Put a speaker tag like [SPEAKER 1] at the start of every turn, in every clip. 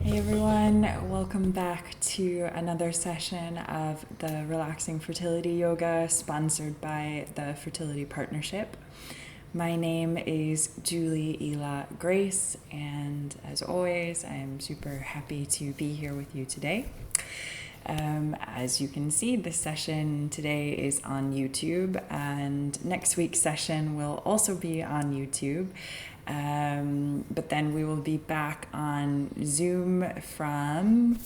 [SPEAKER 1] Hey everyone, welcome back to another session of the Relaxing Fertility Yoga sponsored by the Fertility Partnership. My name is Julie Ela Grace, and as always, I am super happy to be here with you today. As you can see, this session today is on YouTube, and next week's session will also be on YouTube. But then we will be back on Zoom from,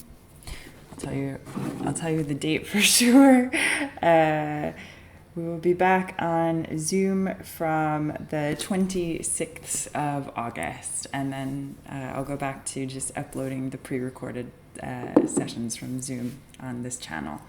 [SPEAKER 1] I'll tell you the date for sure. We will be back on Zoom from the 26th of August, and then I'll go back to just uploading the pre-recorded sessions from Zoom on this channel.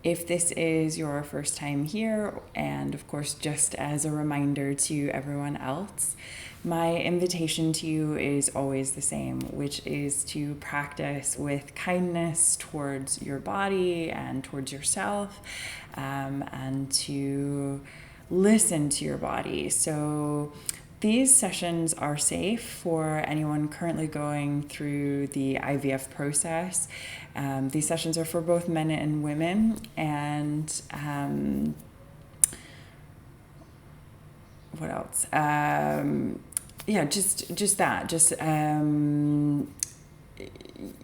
[SPEAKER 1] If this is your first time here, and of course, just as a reminder to everyone else, my invitation to you is always the same, which is to practice with kindness towards your body and towards yourself, and to listen to your body. So these sessions are safe for anyone currently going through the IVF process. These sessions are for both men and women, and what else? Just that.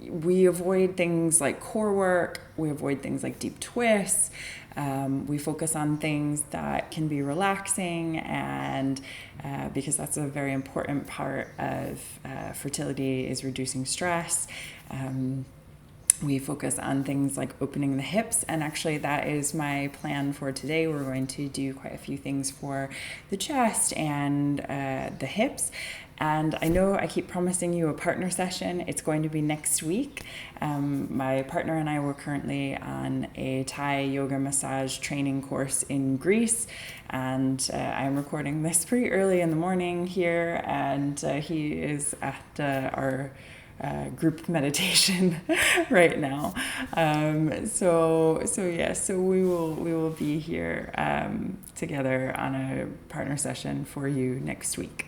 [SPEAKER 1] We avoid things like core work. We avoid things like deep twists. We focus on things that can be relaxing, and because that's a very important part of fertility is reducing stress. We focus on things like opening the hips, and actually that is my plan for today. We're going to do quite a few things for the chest and the hips. And I know I keep promising you a partner session. It's going to be next week. My partner and I were currently on a Thai yoga massage training course in Greece, and I'm recording this pretty early in the morning here, and he is at our group meditation right now. So we will be here together on a partner session for you next week.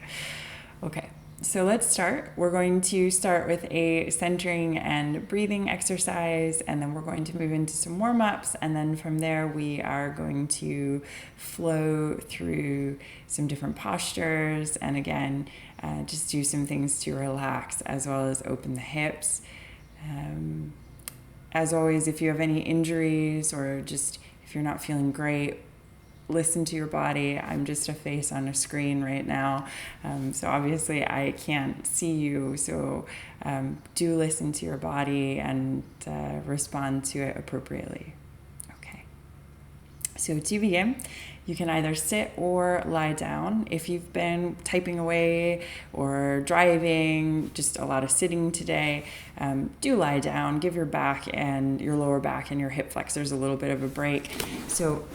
[SPEAKER 1] Okay, so let's start. We're going to start with a centering and breathing exercise, and then we're going to move into some warm-ups, and then from there we are going to flow through some different postures, and again, just do some things to relax as well as open the hips. As always, if you have any injuries or just if you're not feeling great, listen to your body. I'm just a face on a screen right now, so obviously I can't see you, so do listen to your body and respond to it appropriately. Okay, so to begin, you can either sit or lie down. If you've been typing away or driving, just a lot of sitting today, do lie down. Give your back and your lower back and your hip flexors a little bit of a break. So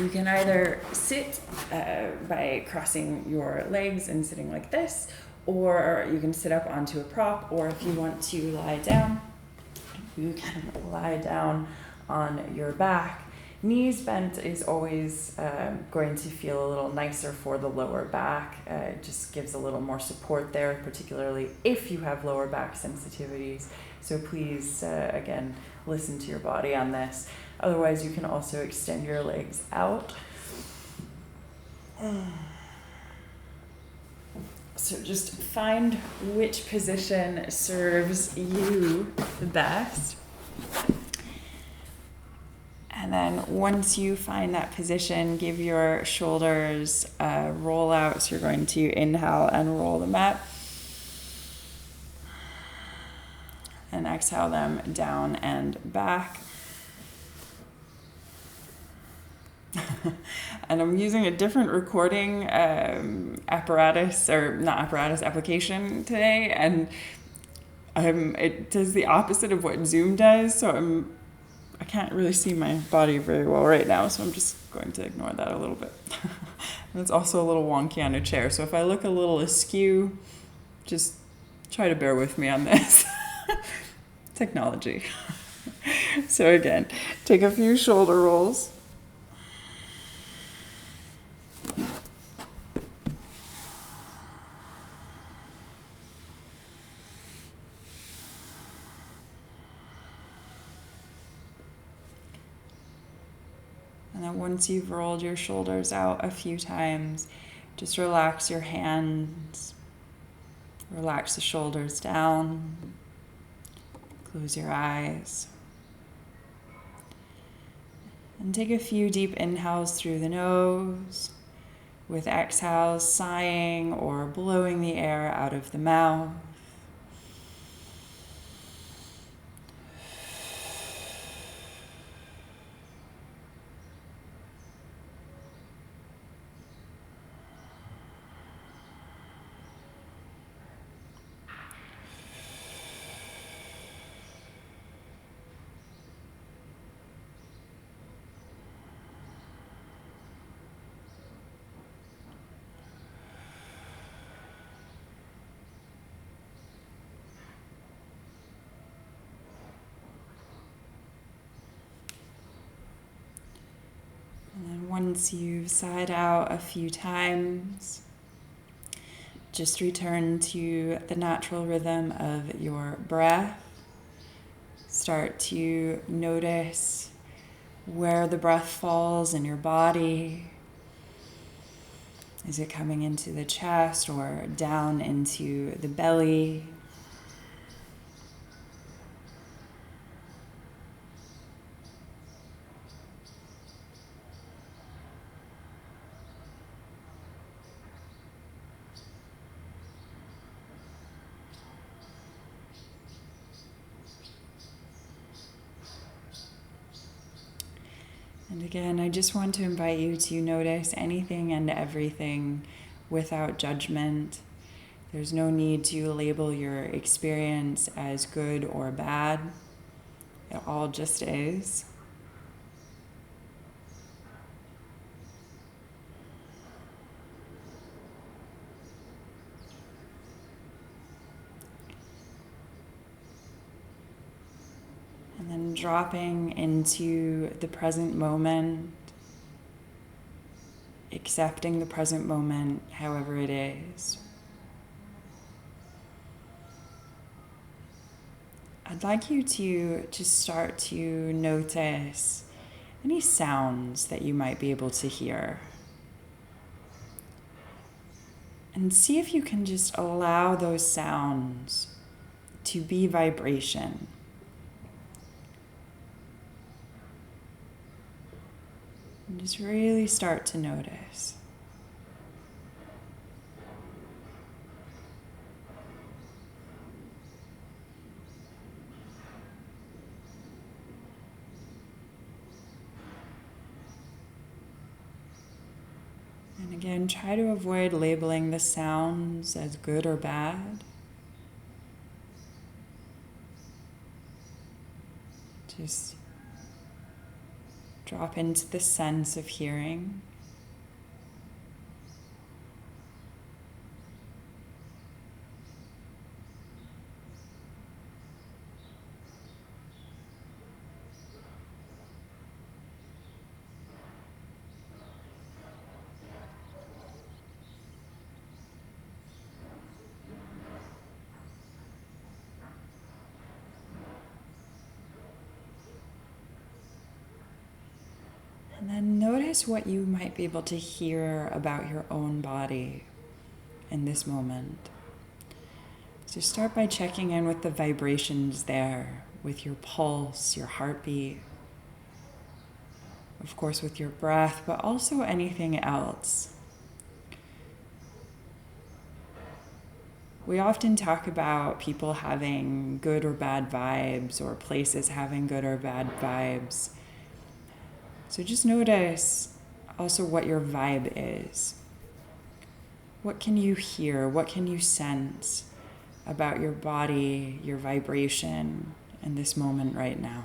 [SPEAKER 1] you can either sit by crossing your legs and sitting like this, or you can sit up onto a prop, or if you want to lie down, you can lie down on your back. Knees bent is always going to feel a little nicer for the lower back. It just gives a little more support there, particularly if you have lower back sensitivities. So please, again, listen to your body on this. Otherwise, you can also extend your legs out. So just find which position serves you the best. And then once you find that position, give your shoulders a roll out. So you're going to inhale and roll them up. And exhale them down and back. And I'm using a different recording application today, and it does the opposite of what Zoom does, so I can't really see my body very well right now, so I'm just going to ignore that a little bit. And it's also a little wonky on a chair, so if I look a little askew, just try to bear with me on this. Technology. So again, take a few shoulder rolls. And then once you've rolled your shoulders out a few times, just relax your hands, relax the shoulders down, close your eyes. And take a few deep inhales through the nose, with exhales sighing or blowing the air out of the mouth. And then once you've sighed out a few times, just return to the natural rhythm of your breath. Start to notice where the breath falls in your body. Is it coming into the chest or down into the belly? And again, I just want to invite you to notice anything and everything without judgment. There's no need to label your experience as good or bad. It all just is. And then dropping into the present moment, accepting the present moment however it is. I'd like you to just start to notice any sounds that you might be able to hear. And see if you can just allow those sounds to be vibration. And just really start to notice. And again, try to avoid labeling the sounds as good or bad. Just drop into the sense of hearing. And then notice what you might be able to hear about your own body in this moment. So start by checking in with the vibrations there, with your pulse, your heartbeat, of course with your breath, but also anything else. We often talk about people having good or bad vibes, or places having good or bad vibes. So just notice also what your vibe is. What can you hear? What can you sense about your body, your vibration in this moment right now?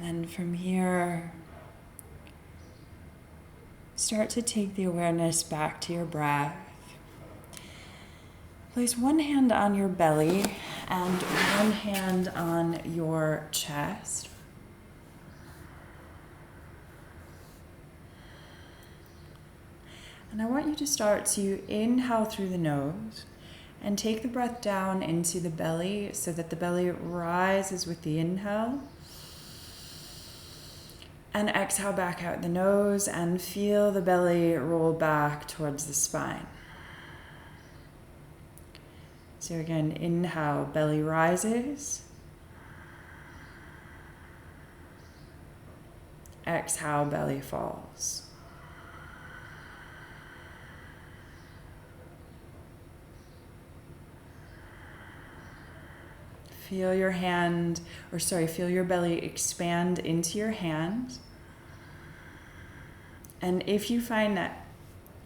[SPEAKER 1] And then from here, start to take the awareness back to your breath. Place one hand on your belly and one hand on your chest. And I want you to start to inhale through the nose and take the breath down into the belly so that the belly rises with the inhale. And exhale back out the nose and feel the belly roll back towards the spine. So again, inhale, belly rises. Exhale, belly falls. Feel your feel your belly expand into your hand. And if you find that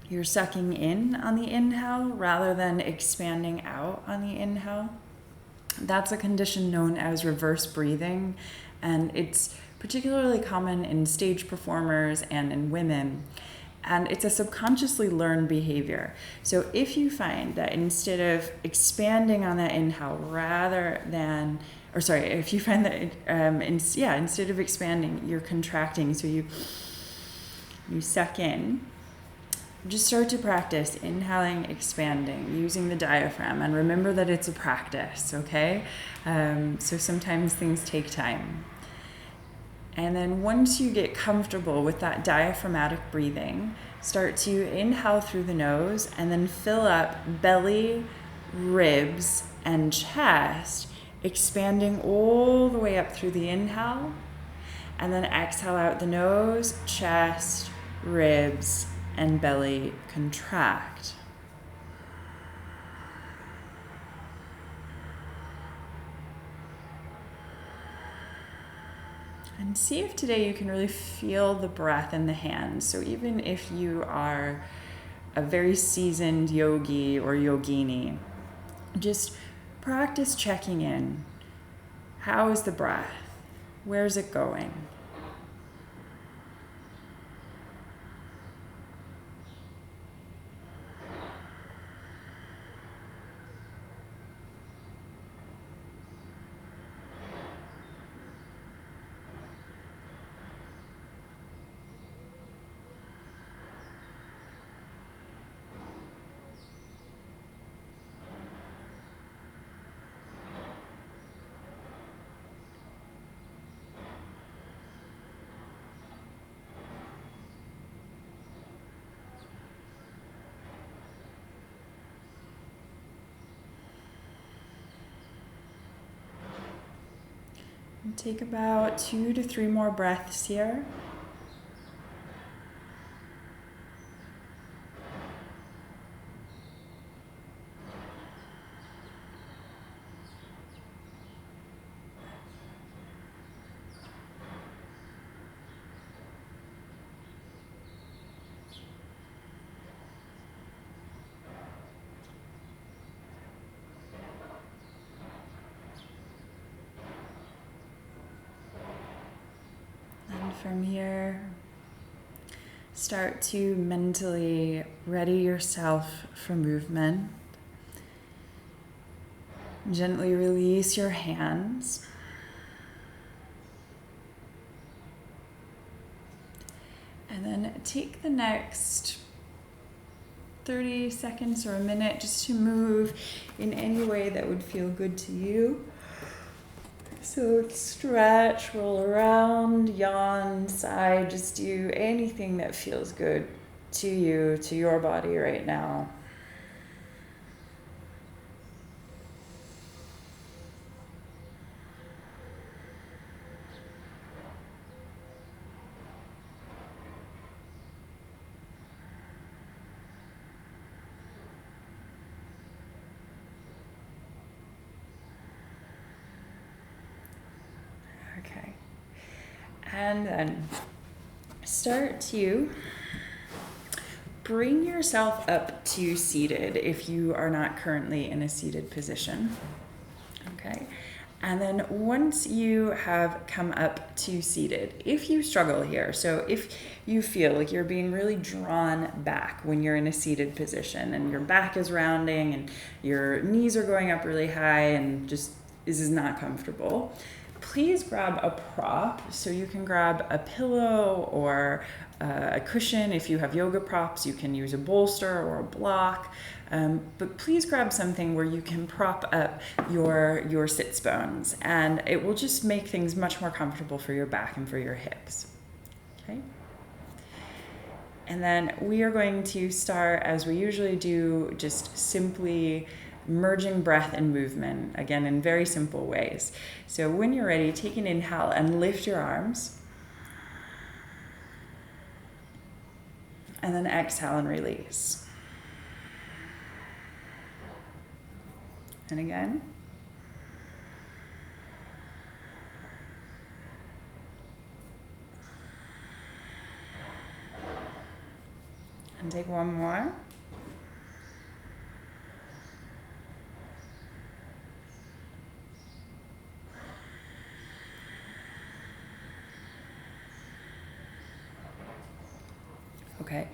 [SPEAKER 1] you're sucking in on the inhale rather than expanding out on the inhale, that's a condition known as reverse breathing. And it's particularly common in stage performers and in women. And it's a subconsciously learned behavior. So if you find that instead of expanding on that inhale if you find that, instead of expanding, you're contracting, so you suck in, just start to practice inhaling, expanding, using the diaphragm. And remember that it's a practice, okay? So sometimes things take time. And then once you get comfortable with that diaphragmatic breathing, start to inhale through the nose and then fill up belly, ribs, and chest, expanding all the way up through the inhale. And then exhale out the nose, chest, ribs, and belly contract. And see if today you can really feel the breath in the hands. So even if you are a very seasoned yogi or yogini, just practice checking in. How is the breath? Where's it going? And take about 2 to 3 more breaths here. From here, start to mentally ready yourself for movement. Gently release your hands. And then take the next 30 seconds or a minute just to move in any way that would feel good to you. So stretch, roll around, yawn, sigh, just do anything that feels good to you, to your body right now. Okay. And then start to bring yourself up to seated if you are not currently in a seated position. Okay. And then once you have come up to seated, if you struggle here, so if you feel like you're being really drawn back when you're in a seated position and your back is rounding and your knees are going up really high and just this is not comfortable, please grab a prop. So you can grab a pillow or a cushion. If you have yoga props, you can use a bolster or a block. But please grab something where you can prop up your sits bones, and it will just make things much more comfortable for your back and for your hips. Okay. And then we are going to start, as we usually do, just simply merging breath and movement, again, in very simple ways. So when you're ready, take an inhale and lift your arms. And then exhale and release. And again. And take one more. Okay,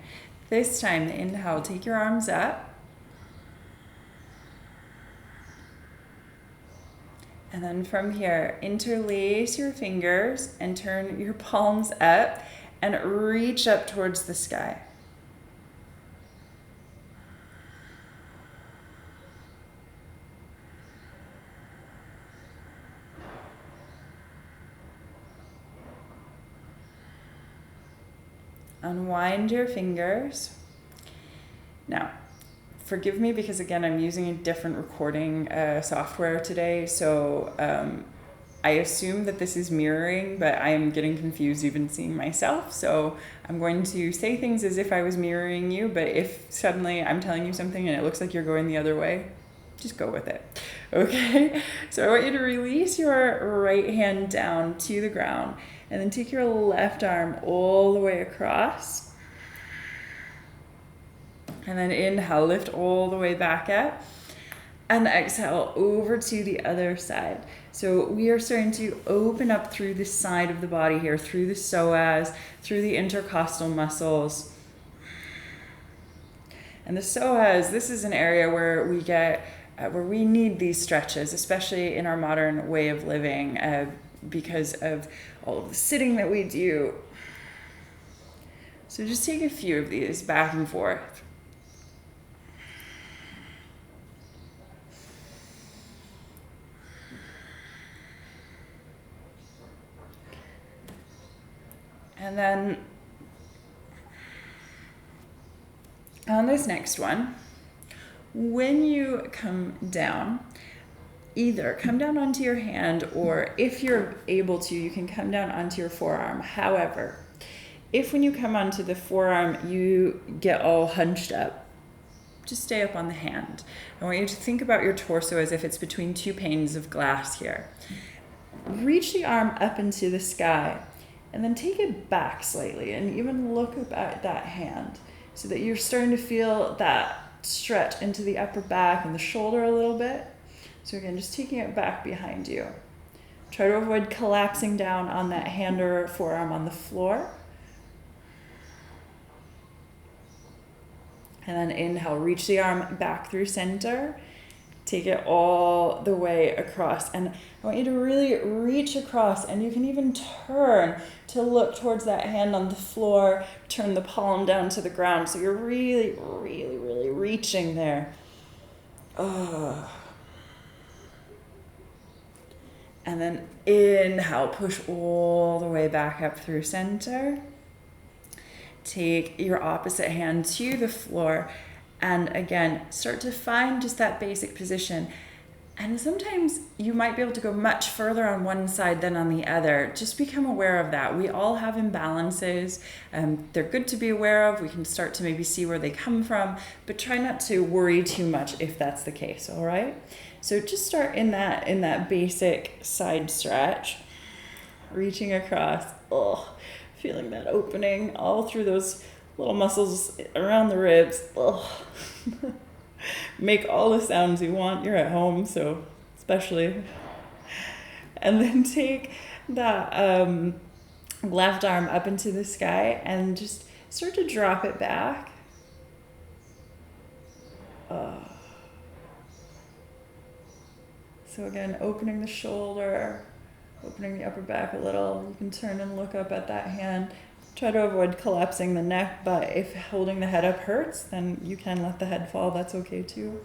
[SPEAKER 1] this time the inhale, take your arms up. And then from here, interlace your fingers and turn your palms up and reach up towards the sky. Unwind your fingers. Now, forgive me because again, I'm using a different recording software today. So I assume that this is mirroring, but I am getting confused even seeing myself. So I'm going to say things as if I was mirroring you, but if suddenly I'm telling you something and it looks like you're going the other way, just go with it. Okay? So I want you to release your right hand down to the ground and then take your left arm all the way across. And then inhale, lift all the way back up. And exhale over to the other side. So we are starting to open up through the side of the body here, through the psoas, through the intercostal muscles. And the psoas, this is an area where we get, where we need these stretches, especially in our modern way of living, because of all of the sitting that we do. So just take a few of these back and forth. And then on this next one, when you come down, either come down onto your hand, or if you're able to, you can come down onto your forearm. However, if when you come onto the forearm, you get all hunched up, just stay up on the hand. I want you to think about your torso as if it's between two panes of glass here. Reach the arm up into the sky. And then take it back slightly and even look up at that hand so that you're starting to feel that stretch into the upper back and the shoulder a little bit. So again, just taking it back behind you. Try to avoid collapsing down on that hand or forearm on the floor. And then inhale, reach the arm back through center. Take it all the way across. And I want you to really reach across, and you can even turn to look towards that hand on the floor, turn the palm down to the ground. So you're really, really, really reaching there. And then inhale, push all the way back up through center. Take your opposite hand to the floor. And again, start to find just that basic position. And sometimes you might be able to go much further on one side than on the other. Just become aware of that. We all have imbalances. They're good to be aware of. We can start to maybe see where they come from, but try not to worry too much if that's the case, all right? So just start in that basic side stretch, reaching across, feeling that opening all through those little muscles around the ribs. Make all the sounds you want. You're at home, so especially. And then take that left arm up into the sky and just start to drop it back. So again, opening the shoulder, opening the upper back a little. You can turn and look up at that hand. Try to avoid collapsing the neck, but if holding the head up hurts, then you can let the head fall. That's okay too.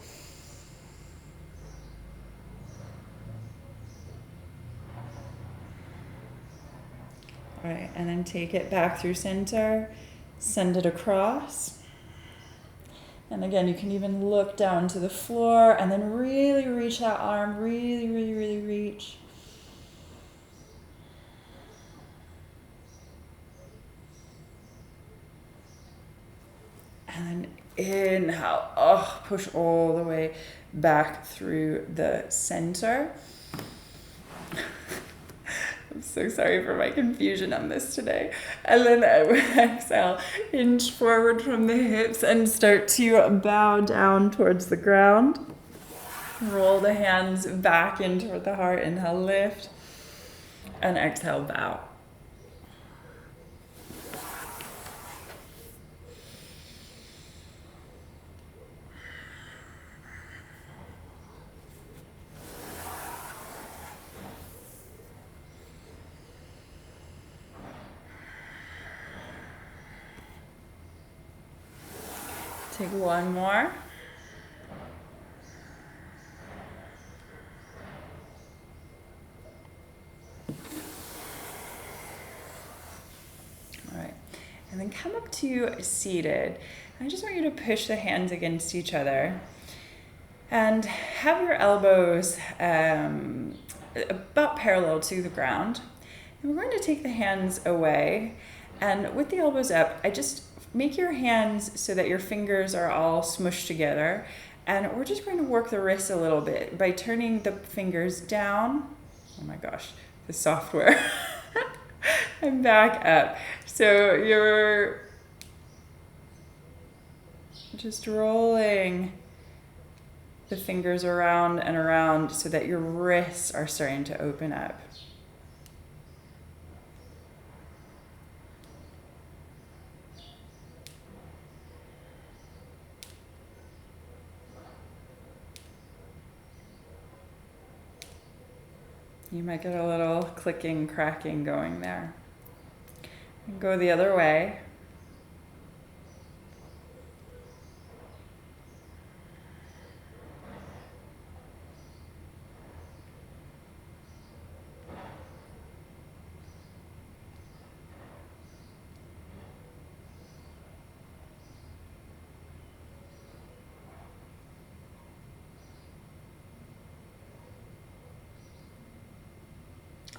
[SPEAKER 1] All right, and then take it back through center, send it across. And again, you can even look down to the floor and then really reach that arm, really, really, really reach. And then inhale, push all the way back through the center. I'm so sorry for my confusion on this today. And then exhale, hinge forward from the hips and start to bow down towards the ground. Roll the hands back in toward the heart. Inhale, lift. And exhale, bow. Take one more. All right, and then come up to seated. I just want you to push the hands against each other and have your elbows about parallel to the ground. And we're going to take the hands away, and with the elbows up, I just make your hands so that your fingers are all smushed together. And we're just going to work the wrists a little bit by turning the fingers down. Oh my gosh, the software. And back up. So you're just rolling the fingers around and around so that your wrists are starting to open up. You might get a little clicking, cracking going there. And go the other way.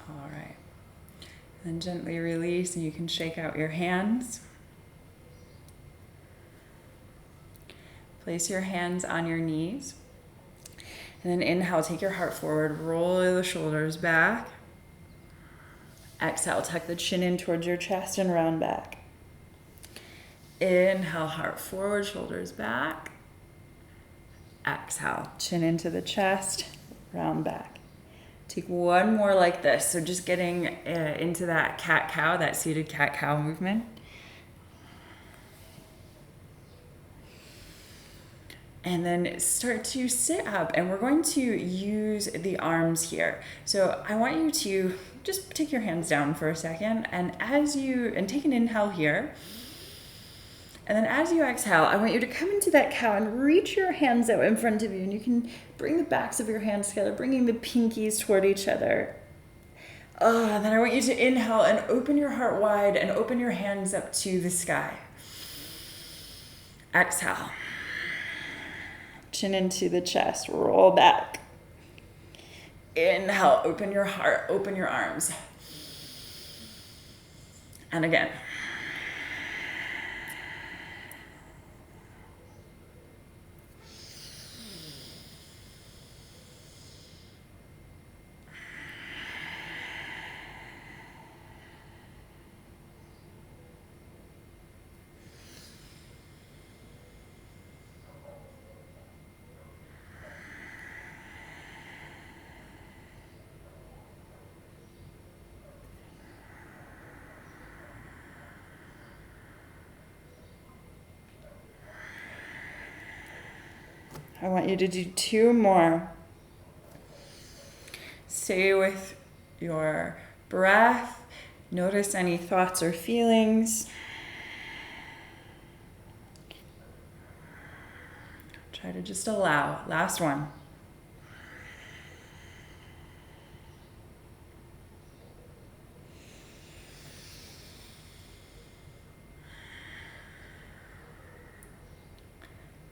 [SPEAKER 1] All right. Then gently release, and you can shake out your hands. Place your hands on your knees. And then inhale, take your heart forward, roll the shoulders back. Exhale, tuck the chin in towards your chest and round back. Inhale, heart forward, shoulders back. Exhale, chin into the chest, round back. Take one more like this. So just getting into that cat-cow, that seated cat-cow movement. And then start to sit up, and we're going to use the arms here. So I want you to just take your hands down for a second, and take an inhale here. And then as you exhale, I want you to come into that cow and reach your hands out in front of you. And you can bring the backs of your hands together, bringing the pinkies toward each other. And then I want you to inhale and open your heart wide and open your hands up to the sky. Exhale. Chin into the chest, roll back. Inhale, open your heart, open your arms. And again. I want you to do 2 more. Stay with your breath. Notice any thoughts or feelings. Try to just allow. Last one.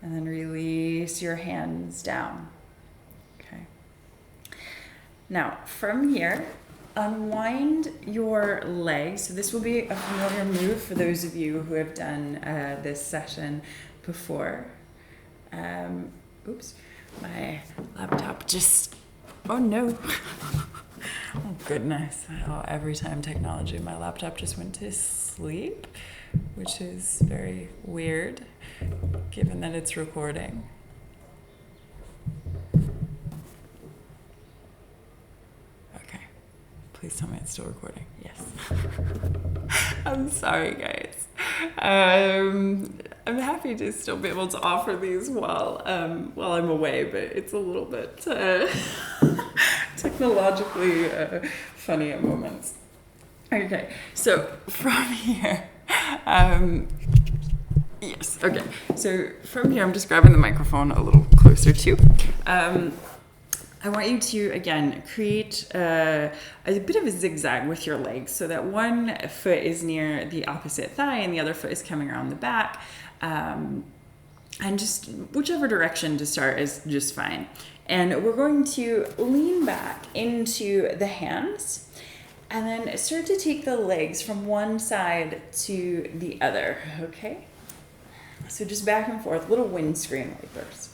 [SPEAKER 1] And then release your hands down. Okay. Now, from here, unwind your legs. So this will be a familiar move for those of you who have done this session before. Oops, my laptop just, oh no. Oh goodness. Oh, every time technology, my laptop just went to sleep, which is very weird given that it's recording. Okay, please tell me it's still recording. Yes. I'm sorry, guys. I'm happy to still be able to offer these while I'm away, but it's a little bit technologically funny at moments. Okay, so from here, yes, okay. So from here, I'm just grabbing the microphone a little closer to you. I want you to, again, create a bit of a zigzag with your legs so that one foot is near the opposite thigh and the other foot is coming around the back. And just whichever direction to start is just fine. And we're going to lean back into the hands and then start to take the legs from one side to the other, okay? So just back and forth, little windscreen wipers.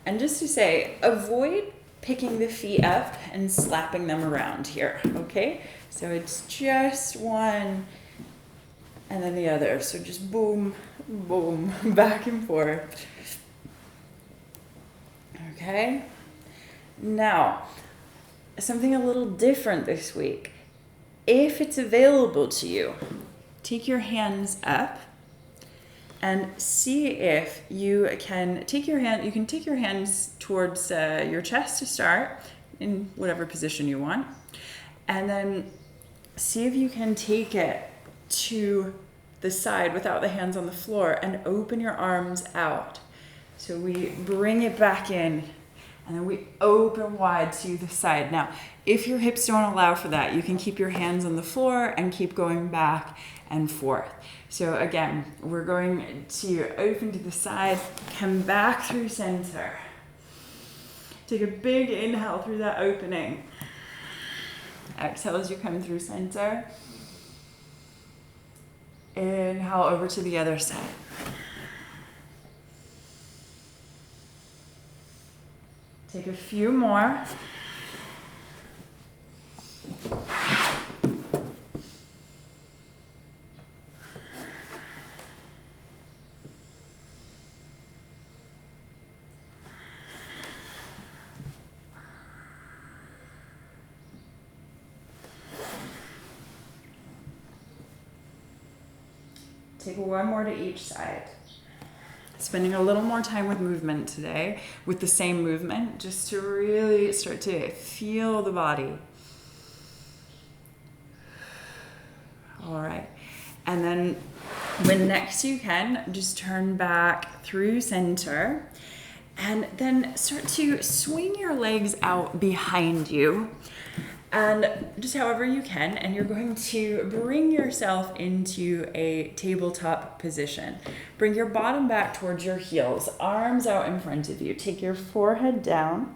[SPEAKER 1] And just to say, avoid picking the feet up and slapping them around here, okay? So it's just one and then the other. So just boom, boom, back and forth. Okay? Now, something a little different this week. If it's available to you, take your hands up and see if you can take your hands towards your chest to start in whatever position you want. And then see if you can take it to the side without the hands on the floor and open your arms out. So we bring it back in and then we open wide to the side. Now, if your hips don't allow for that, you can keep your hands on the floor and keep going back and forth. So again, we're going to open to the side, come back through center. Take a big inhale through that opening. Exhale as you come through center. Inhale over to the other side. Take a few more. Take one more to each side. Spending a little more time with movement today, with the same movement, just to really start to feel the body. All right. And then when next you can, just turn back through center and then start to swing your legs out behind you. And just however you can, and you're going to bring yourself into a tabletop position. Bring your bottom back towards your heels, arms out in front of you. Take your forehead down.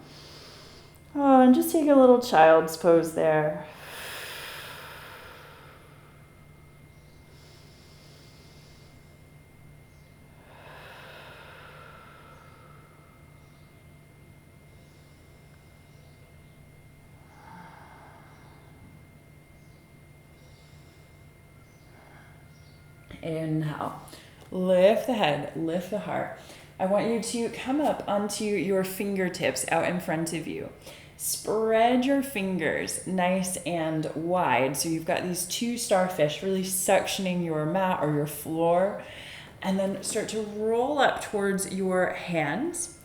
[SPEAKER 1] Oh, and just take a little child's pose there. Inhale, lift the head, lift the heart. I want you to come up onto your fingertips out in front of you. Spread your fingers nice and wide. So you've got these two starfish really suctioning your mat or your floor. And then start to roll up towards your hands.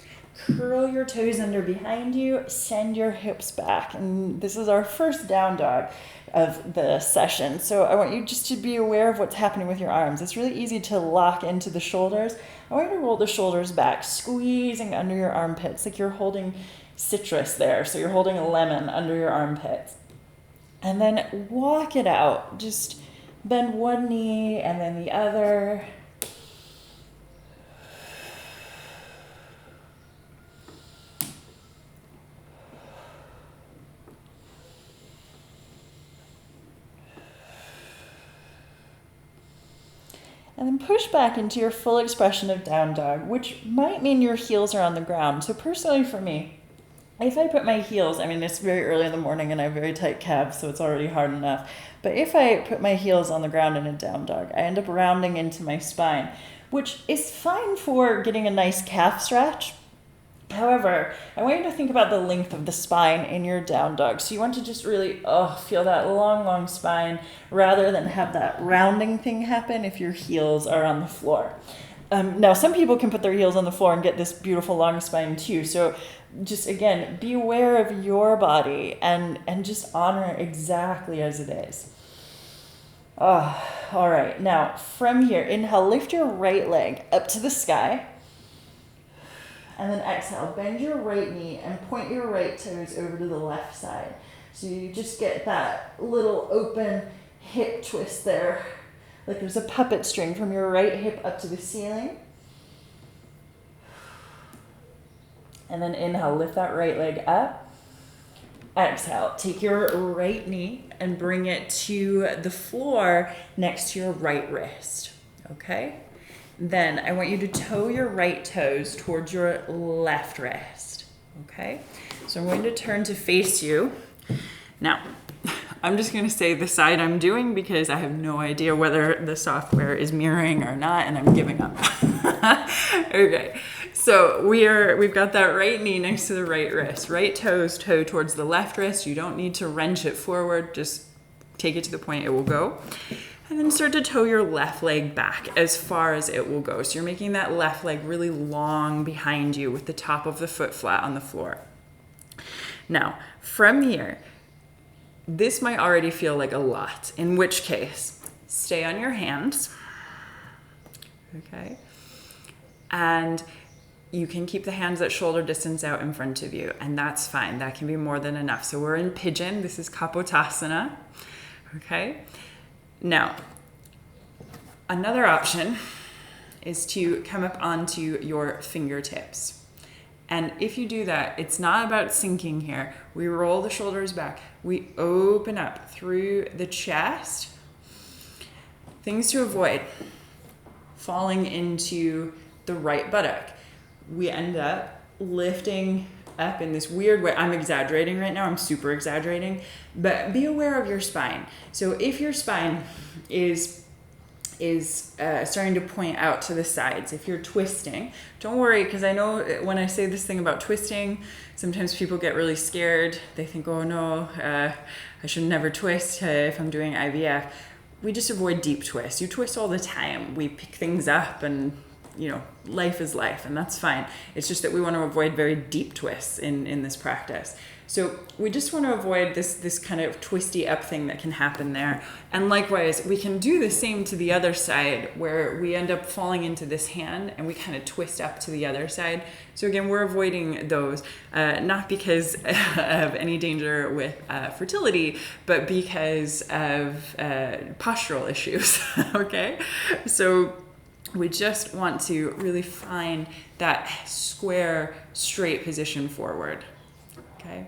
[SPEAKER 1] Curl your toes under behind you. Send your hips back. And this is our first down dog of the session. So I want you just to be aware of what's happening with your arms. It's really easy to lock into the shoulders. I want you to roll the shoulders back, squeezing under your armpits like you're holding citrus there. So you're holding a lemon under your armpits. And then walk it out. Just bend one knee and then the other. And then push back into your full expression of down dog, which might mean your heels are on the ground. So personally for me, if I put my heels, I mean, it's very early in the morning and I have very tight calves, so it's already hard enough. But if I put my heels on the ground in a down dog, I end up rounding into my spine, which is fine for getting a nice calf stretch. However, I want you to think about the length of the spine in your down dog. So you want to just really feel that long, long spine rather than have that rounding thing happen if your heels are on the floor. Now, some people can put their heels on the floor and get this beautiful long spine too. So just, again, be aware of your body and just honor it exactly as it is. All right. Now, from here, inhale, lift your right leg up to the sky. And then exhale, bend your right knee and point your right toes over to the left side. So you just get that little open hip twist there, like there's a puppet string from your right hip up to the ceiling. And then inhale, lift that right leg up. Exhale, take your right knee and bring it to the floor next to your right wrist, okay? Then I want you to toe your right toes towards your left wrist, okay? So I'm going to turn to face you. Now, I'm just going to say the side I'm doing because I have no idea whether the software is mirroring or not, and I'm giving up. Okay, so we've got that right knee next to the right wrist. Right toes toe towards the left wrist. You don't need to wrench it forward. Just take it to the point it will go. And then start to toe your left leg back as far as it will go. So you're making that left leg really long behind you with the top of the foot flat on the floor. Now, from here, this might already feel like a lot, in which case, stay on your hands, okay? And you can keep the hands at shoulder distance out in front of you, and that's fine. That can be more than enough. So we're in pigeon. This is Kapotasana, okay? Now, another option is to come up onto your fingertips. And if you do that, it's not about sinking here. We roll the shoulders back. We open up through the chest. Things to avoid: falling into the right buttock. We end up lifting up in this weird way. I'm exaggerating right now. I'm super exaggerating. But be aware of your spine. So if your spine is starting to point out to the sides, if you're twisting, don't worry, because I know when I say this thing about twisting, sometimes people get really scared. They think, oh no, I should never twist if I'm doing IVF. We just avoid deep twists. You twist all the time. We pick things up and life is life, and that's fine. It's just that we want to avoid very deep twists in this practice. So we just want to avoid this kind of twisty up thing that can happen there. And likewise, we can do the same to the other side, where we end up falling into this hand and we kind of twist up to the other side. So again, we're avoiding those, not because of any danger with fertility, but because of postural issues, okay? So we just want to really find that square, straight position forward, okay?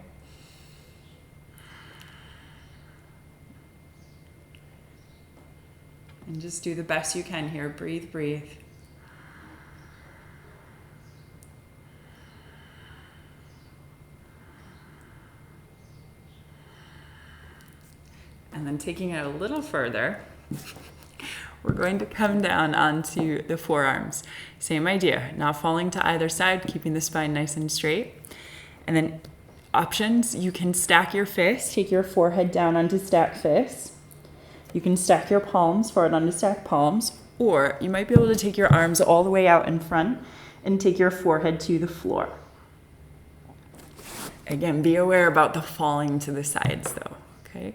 [SPEAKER 1] And just do the best you can here. Breathe, breathe. And then taking it a little further, we're going to come down onto the forearms. Same idea, not falling to either side, keeping the spine nice and straight. And then options. You can stack your fists, take your forehead down onto stacked fists. You can stack your palms forward onto stacked palms, or you might be able to take your arms all the way out in front and take your forehead to the floor. Again, be aware about the falling to the sides though, okay?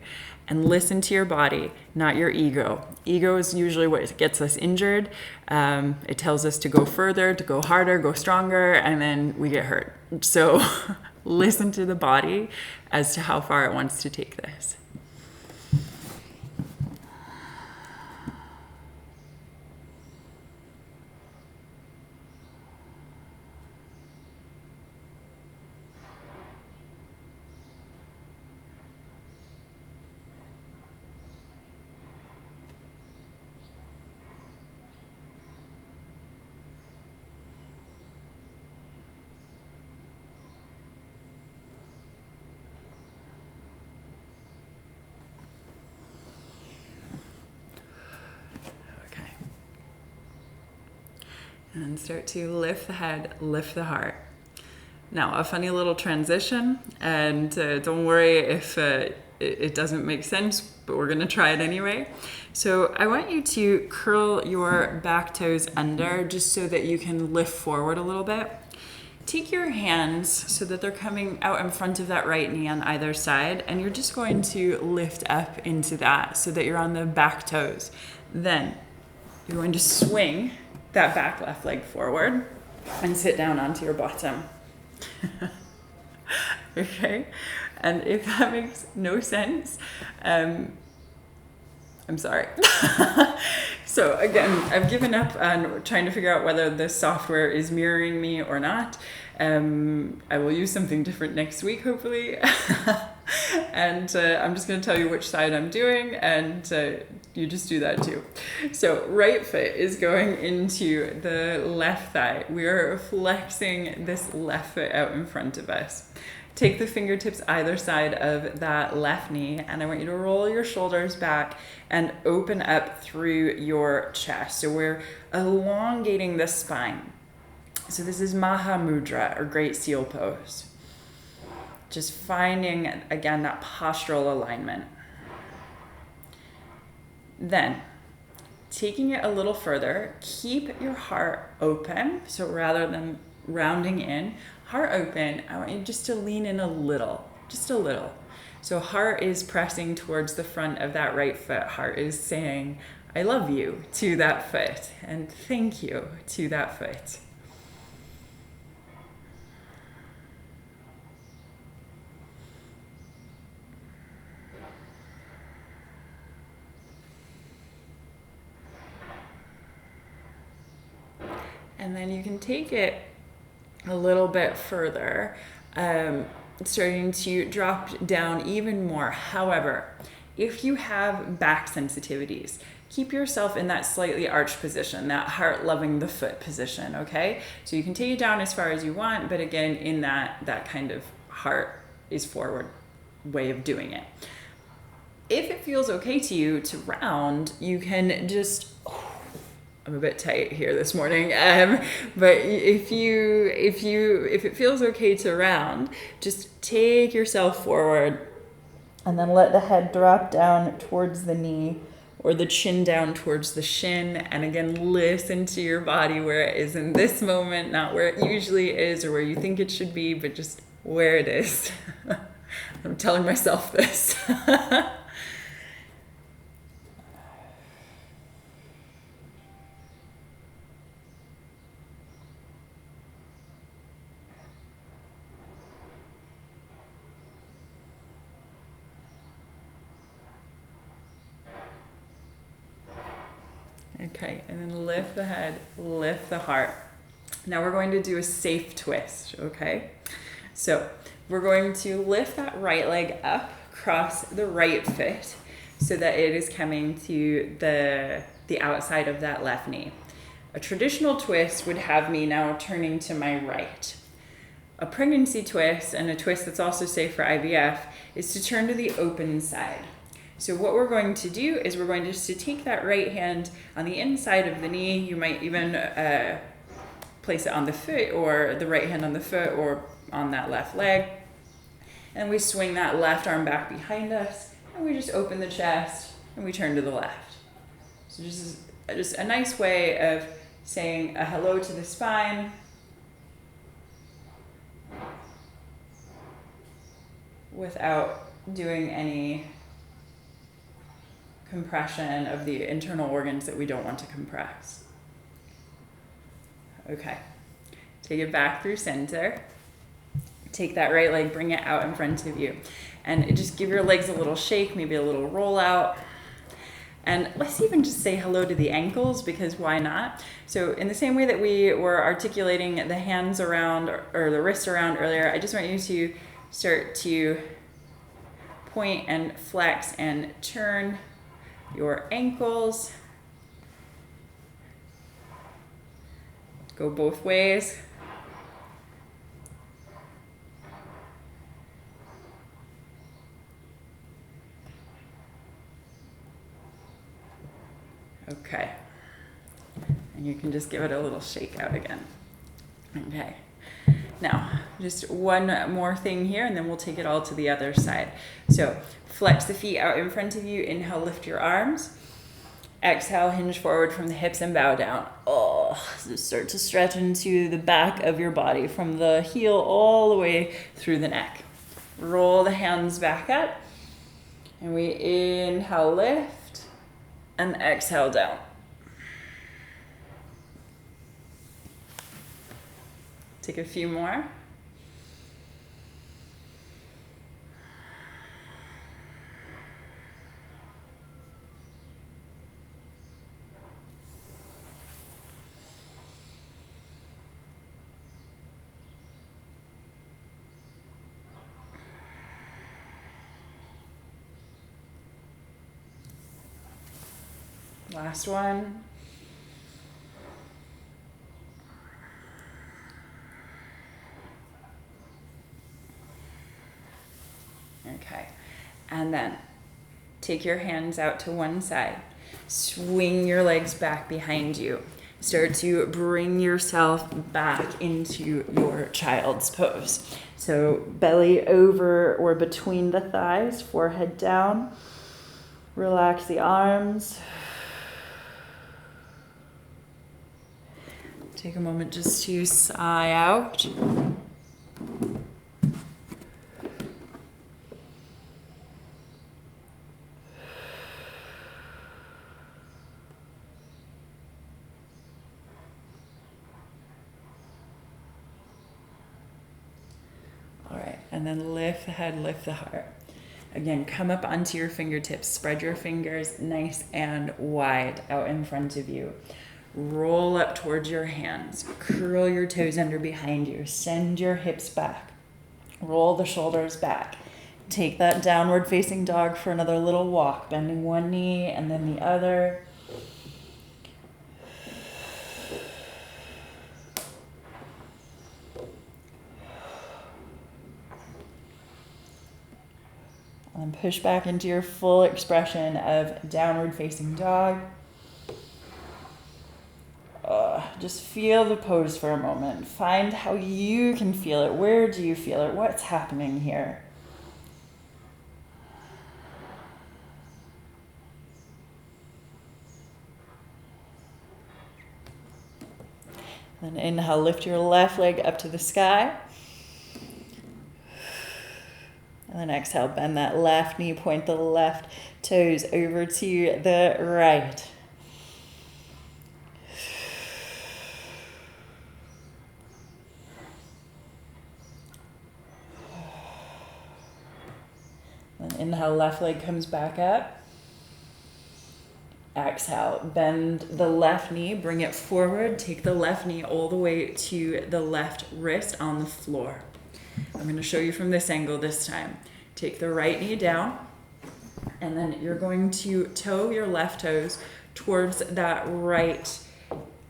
[SPEAKER 1] And listen to your body, not your ego. Ego is usually what gets us injured. It tells us to go further, to go harder, go stronger, and then we get hurt. So listen to the body as to how far it wants to take this. And start to lift the head, lift the heart. Now, a funny little transition, and don't worry if it doesn't make sense, but we're going to try it anyway. So I want you to curl your back toes under just so that you can lift forward a little bit. Take your hands so that they're coming out in front of that right knee on either side, and you're just going to lift up into that so that you're on the back toes. Then you're going to swing that back left leg forward and sit down onto your bottom. Okay? And if that makes no sense, I'm sorry. So again, I've given up on trying to figure out whether the software is mirroring me or not. I will use something different next week, hopefully. And I'm just going to tell you which side I'm doing, and you just do that too. So right foot is going into the left thigh. We are flexing this left foot out in front of us. Take the fingertips either side of that left knee, and I want you to roll your shoulders back and open up through your chest. So we're elongating the spine. So this is Maha Mudra, or Great Seal Pose. Just finding, again, that postural alignment. Then, taking it a little further, keep your heart open. So rather than rounding in, heart open, I want you just to lean in a little, just a little. So heart is pressing towards the front of that right foot. Heart is saying, I love you to that foot, and thank you to that foot. And then you can take it a little bit further, starting to drop down even more. However, if you have back sensitivities, keep yourself in that slightly arched position, that heart loving the foot position, okay? So you can take it down as far as you want, but again, in that kind of heart is forward way of doing it. If it feels okay to you to round, you can just... I'm a bit tight here this morning, but if it feels okay to round, just take yourself forward and then let the head drop down towards the knee or the chin down towards the shin. And again, listen to your body where it is in this moment, not where it usually is or where you think it should be, but just where it is. I'm telling myself this. Okay, and then lift the head, lift the heart. Now we're going to do a safe twist, okay? So we're going to lift that right leg up, cross the right foot so that it is coming to the outside of that left knee. A traditional twist would have me now turning to my right. A pregnancy twist, and a twist that's also safe for IVF, is to turn to the open side. So what we're going to do is we're going to take that right hand on the inside of the knee. You might even place it on the foot, or the right hand on the foot or on that left leg. And we swing that left arm back behind us, and we just open the chest, and we turn to the left. So just a nice way of saying a hello to the spine, without doing any compression of the internal organs that we don't want to compress. Okay, take it back through center. Take that right leg, bring it out in front of you. And just give your legs a little shake, maybe a little roll out. And let's even just say hello to the ankles, because why not? So in the same way that we were articulating the hands around or the wrists around earlier, I just want you to start to point and flex and turn your ankles. Go both ways. Okay. And you can just give it a little shake out again. Okay. Now, just one more thing here, and then we'll take it all to the other side. So, flex the feet out in front of you. Inhale, lift your arms. Exhale, hinge forward from the hips and bow down. Oh, so start to stretch into the back of your body from the heel all the way through the neck. Roll the hands back up. And we inhale, lift, and exhale down. Take a few more. Last one. Okay, and then take your hands out to one side. Swing your legs back behind you. Start to bring yourself back into your child's pose. So belly over or between the thighs, forehead down. Relax the arms. Take a moment just to sigh out. All right, and then lift the head, lift the heart. Again, come up onto your fingertips. Spread your fingers nice and wide out in front of you. Roll up towards your hands. Curl your toes under behind you. Send your hips back. Roll the shoulders back. Take that downward facing dog for another little walk, bending one knee and then the other. And then push back into your full expression of downward facing dog. Just feel the pose for a moment. Find how you can feel it. Where do you feel it? What's happening here? Then inhale, lift your left leg up to the sky. And then exhale, bend that left knee, point the left toes over to the right. Then inhale, left leg comes back up. Exhale, bend the left knee, bring it forward. Take the left knee all the way to the left wrist on the floor. I'm going to show you from this angle this time. Take the right knee down, and then you're going to toe your left toes towards that right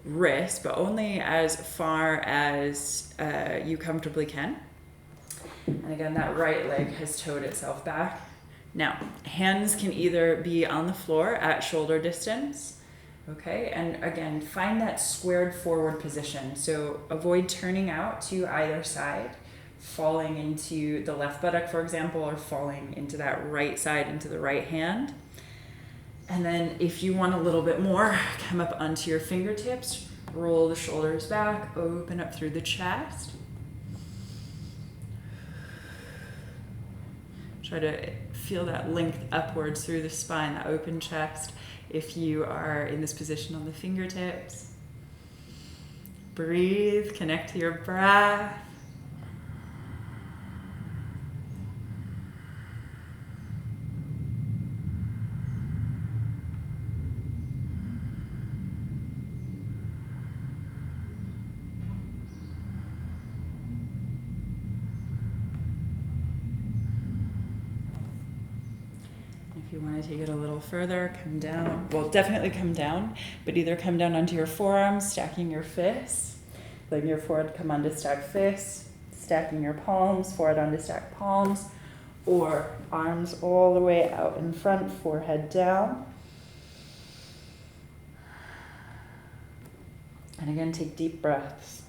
[SPEAKER 1] wrist, but only as far as you comfortably can. And again, that right leg has toed itself back. Now, hands can either be on the floor at shoulder distance, okay? And again, find that squared forward position. So avoid turning out to either side. falling into the left buttock, for example, or falling into that right side, into the right hand. And then if you want a little bit more, come up onto your fingertips, roll the shoulders back, open up through the chest. Try to feel that length upwards through the spine, that open chest. If you are in this position on the fingertips, breathe, connect to your breath. If you want to take it a little further, come down. Well, definitely come down, but either come down onto your forearms, stacking your fists, letting your forehead come onto stacked fists, stacking your palms, forehead onto stacked palms, or arms all the way out in front, forehead down. And again, take deep breaths.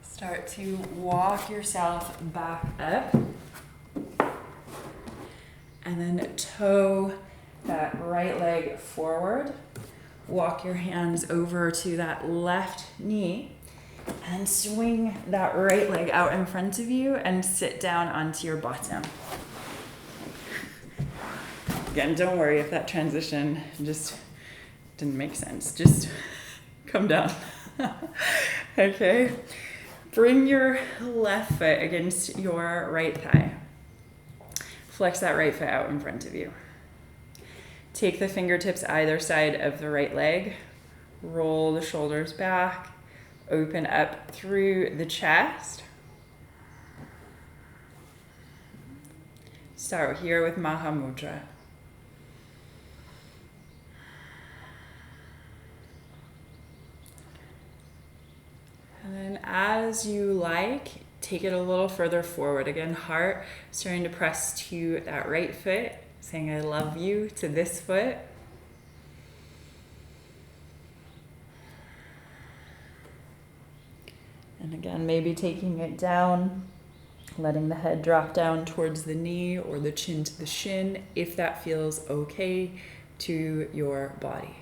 [SPEAKER 1] Start to walk yourself back up. And then toe that right leg forward. Walk your hands over to that left knee and swing that right leg out in front of you and sit down onto your bottom. Again, don't worry if that transition just didn't make sense. Just come down. Okay. Bring your left foot against your right thigh. Flex that right foot out in front of you. Take the fingertips either side of the right leg. Roll the shoulders back. Open up through the chest. Start here with Maha Mudra. And then as you like, take it a little further forward. Again, heart starting to press to that right foot, saying I love you to this foot. And again, maybe taking it down, letting the head drop down towards the knee or the chin to the shin, if that feels okay to your body.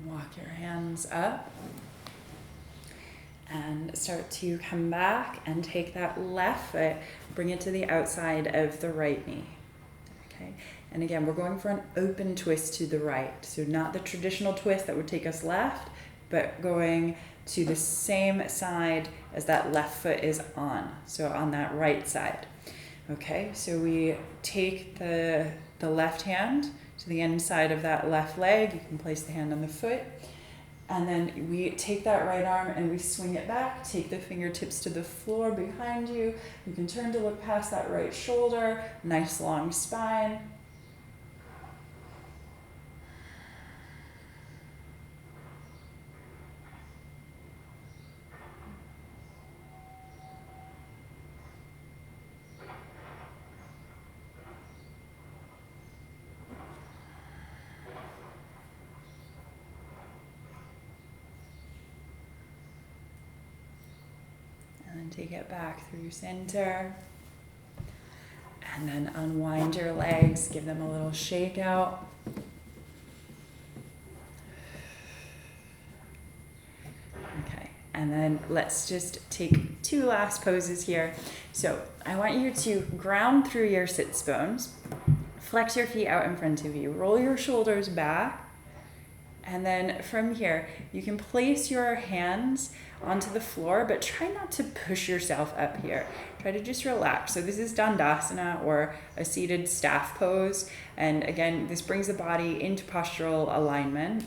[SPEAKER 1] Walk your hands up and start to come back and take that left foot, bring it to the outside of the right knee. Okay, and again, we're going for an open twist to the right. So not the traditional twist that would take us left, but going to the same side as that left foot is on. So on that right side. Okay, so we take the left hand to the inside of that left leg. You can place the hand on the foot. And then we take that right arm and we swing it back. Take the fingertips to the floor behind you. You can turn to look past that right shoulder. Nice long spine. And take it back through center. And then unwind your legs, give them a little shake out. Okay, and then let's just take 2 last poses here. So I want you to ground through your sits bones, flex your feet out in front of you, roll your shoulders back, and then from here, you can place your hands onto the floor, but try not to push yourself up here. Try to just relax. So this is Dandasana, or a seated staff pose. And again, this brings the body into postural alignment.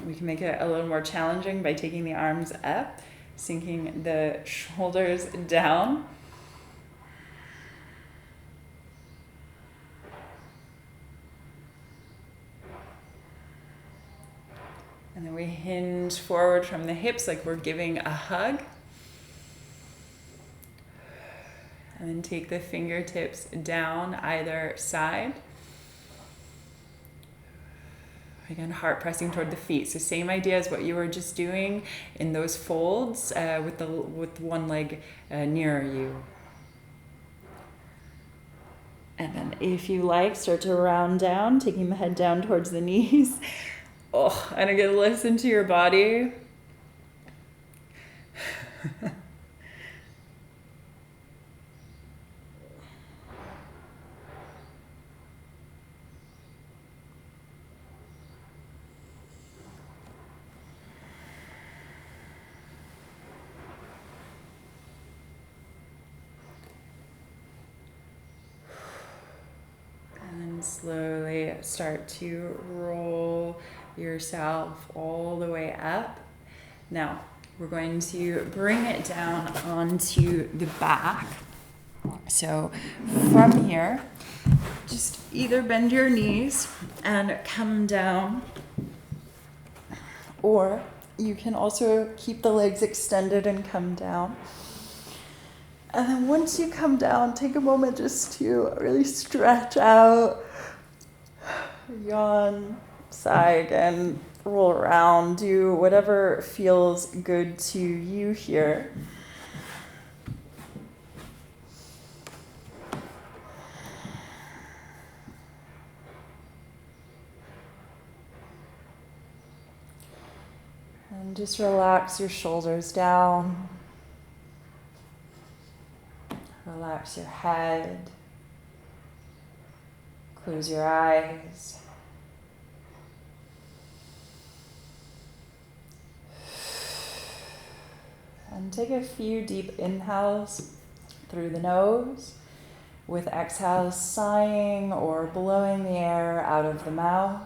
[SPEAKER 1] We can make it a little more challenging by taking the arms up, sinking the shoulders down. And then we hinge forward from the hips like we're giving a hug. And then take the fingertips down either side. Again, heart pressing toward the feet. So same idea as what you were just doing in those folds with one leg nearer you. And then if you like, start to round down, taking the head down towards the knees. Oh, and again, listen to your body. And then slowly start to roll yourself all the way up. Now, we're going to bring it down onto the back. So from here, just either bend your knees and come down, or you can also keep the legs extended and come down. And then once you come down, take a moment just to really stretch out, yawn, sigh again, roll around, do whatever feels good to you here. And just relax your shoulders down. Relax your head. Close your eyes. And take a few deep inhales through the nose, with exhales sighing or blowing the air out of the mouth.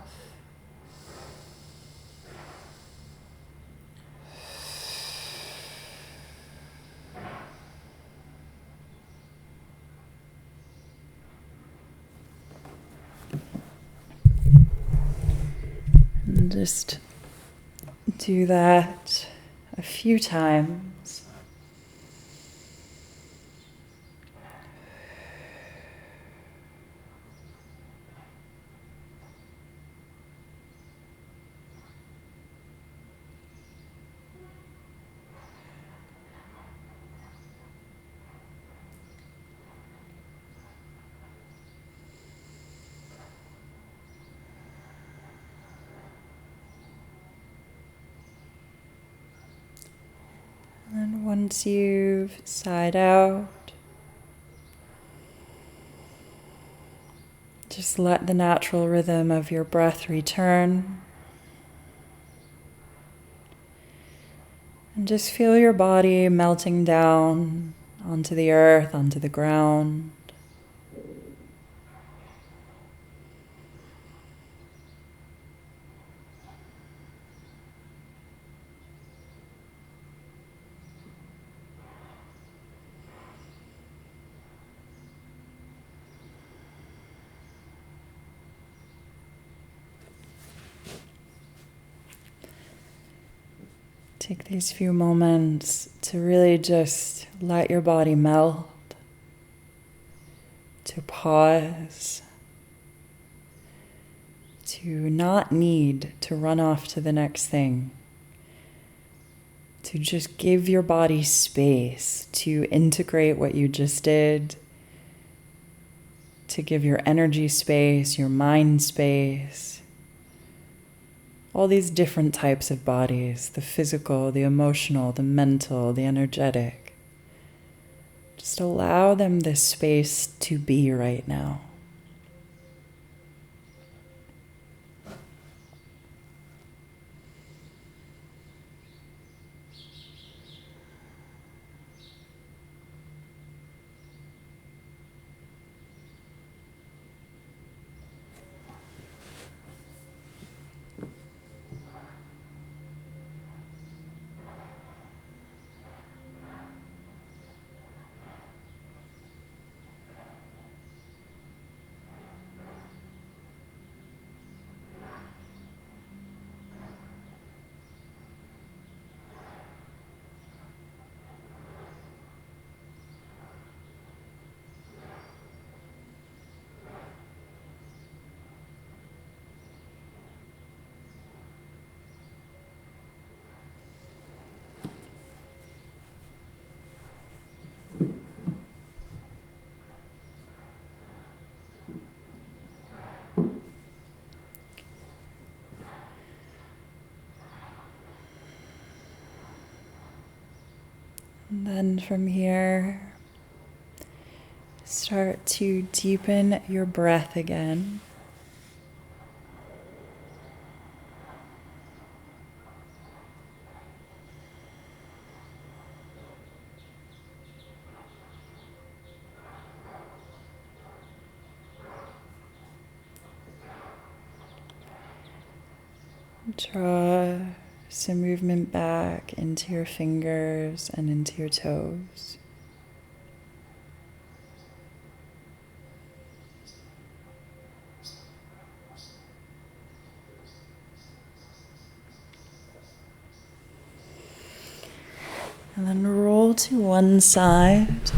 [SPEAKER 1] And just do that a few times. And once you've sighed out, just let the natural rhythm of your breath return. And just feel your body melting down onto the earth, onto the ground. Take these few moments to really just let your body melt, to pause, to not need to run off to the next thing, to just give your body space to integrate what you just did, to give your energy space, your mind space, all these different types of bodies, the physical, the emotional, the mental, the energetic. Just allow them this space to be right now. And then from here, start to deepen your breath again. Draw some movement back into your fingers and into your toes. And then roll to one side.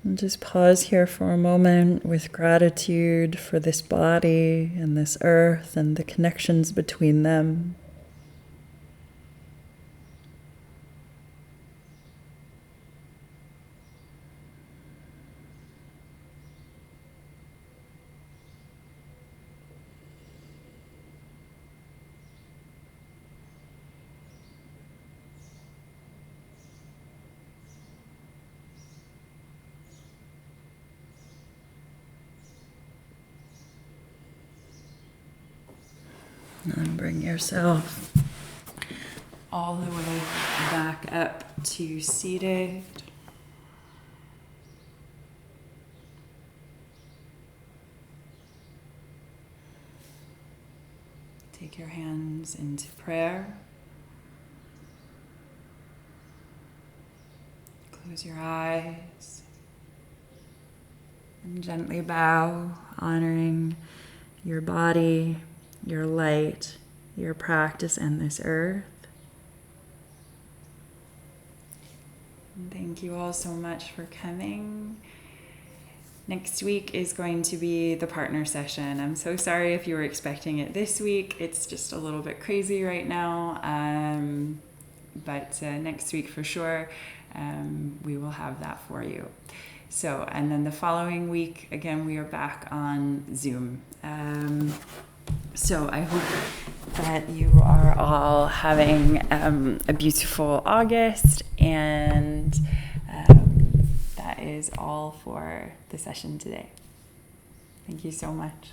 [SPEAKER 1] And just pause here for a moment with gratitude for this body and this earth and the connections between them. And bring yourself all the way back up to seated. Take your hands into prayer. Close your eyes and gently bow, honoring your body, your light, your practice, and this earth. And thank you all so much for coming. Next week is going to be the partner session. I'm so sorry if you were expecting it this week. It's just a little bit crazy right now. But next week for sure, we will have that for you. So, and then the following week, again, we are back on Zoom. So I hope that you are all having a beautiful August, and that is all for the session today. Thank you so much.